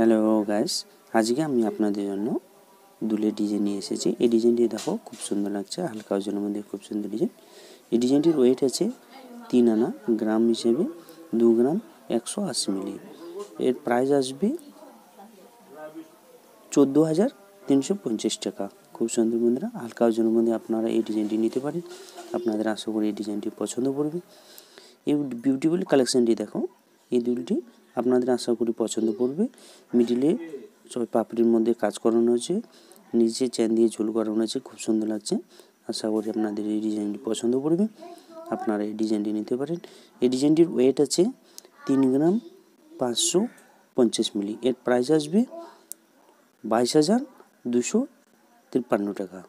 Hello guys, আজকে আমি আপনাদের জন্য দুলের ডিজাইন নিয়ে এসেছি। এই ডিজাইনটি দেখো, খুব সুন্দর লাগছে, হালকা ওজনের মধ্যে খুব সুন্দর ডিজাইন। এই ডিজাইনটির ওয়েট আছে 3 আনা, গ্রাম হিসেবে 2 গ্রাম 180 মিলি। এর প্রাইস আসবে 14,350 টাকা। খুব সুন্দর বন্ধুরা, হালকা ওজনের মধ্যে আপনারা এই ডিজাইনটি নিতে পারেন। আপনাদের আশা করি এই ডিজাইনটি পছন্দ করবে। এই বিউটিফুল কালেকশনটি দেখো, এই দুলটি আপনাদের আশা করি পছন্দ করবে। মিডিলে পাপড়ির মধ্যে কাজ করানো আছে, নিচে চেন দিয়ে ঝুল করানো আছে, খুব সুন্দর লাগছে। আশা করি আপনাদের এই ডিজাইনটি পছন্দ করবে, আপনারা এই ডিজাইনটি নিতে পারেন। এই ডিজাইনটির ওয়েট আছে 3 গ্রাম 550 মিলি। এর প্রাইস আসবে 22,253 টাকা।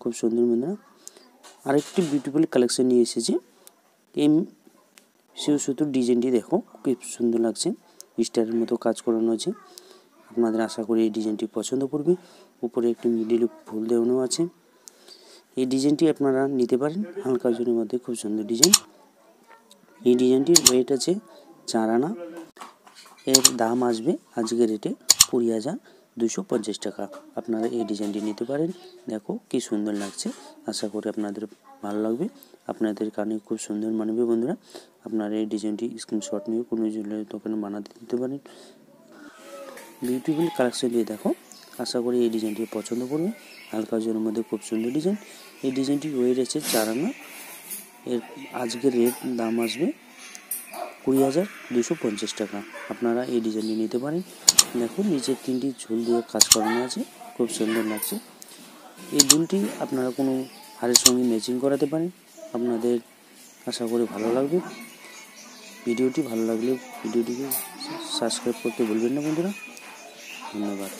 খুব সুন্দর বন্ধুরা, আরেকটি বিউটিফুল কালেকশন নিয়ে এসেছি। এই শিউ সুতোর ডিজাইনটি দেখো, খুব সুন্দর লাগছে, স্টারের মতো কাজ করানো আছে। আপনাদের আশা করি এই ডিজাইনটি পছন্দ করবে। উপরে একটি মিডিল ফুল দেওয়ানো আছে। এই ডিজাইনটি আপনারা নিতে পারেন, হালকা ওজনের মধ্যে খুব সুন্দর ডিজাইন। এই ডিজাইনটির ওয়েট আছে 4 আনা। এর দাম আসবে আজকের রেটে 20,250 টাকা। আপনারা এই ডিজাইনটি নিতে পারেন। দেখো কি সুন্দর লাগছে, আশা করি আপনাদের ভালো লাগবে, আপনাদের কানে খুব সুন্দর মানবে বন্ধুরা। আপনারা এই ডিজাইনটি স্ক্রিনশট নিয়ে কোনো জুয়েলারি দোকানে বানাতে দিতে পারেন। বিউটিফুল কালেকশন দিয়ে দেখো, আশা করি এই ডিজাইনটি পছন্দ করবে। হালকা ওজনের মধ্যে খুব সুন্দর ডিজাইন। এই ডিজাইনটির ওয়েট আছে 4 আনা। এর আজকের রেট দাম আসবে 20,250 টাকা। আপনারা এই ডিজাইনটি নিতে পারেন। দেখুন, নিচে 3টি ঝুল দিয়ে কাজ করানো আছে, খুব সুন্দর লাগছে। এই দুলটি আপনারা কোনো হারের সঙ্গে ম্যাচিং করাতে পারেন। আপনাদের আশা করি ভালো লাগবে। ভিডিওটি ভালো লাগলে ভিডিওটিকে সাবস্ক্রাইব করতে ভুলবেন না বন্ধুরা। ধন্যবাদ।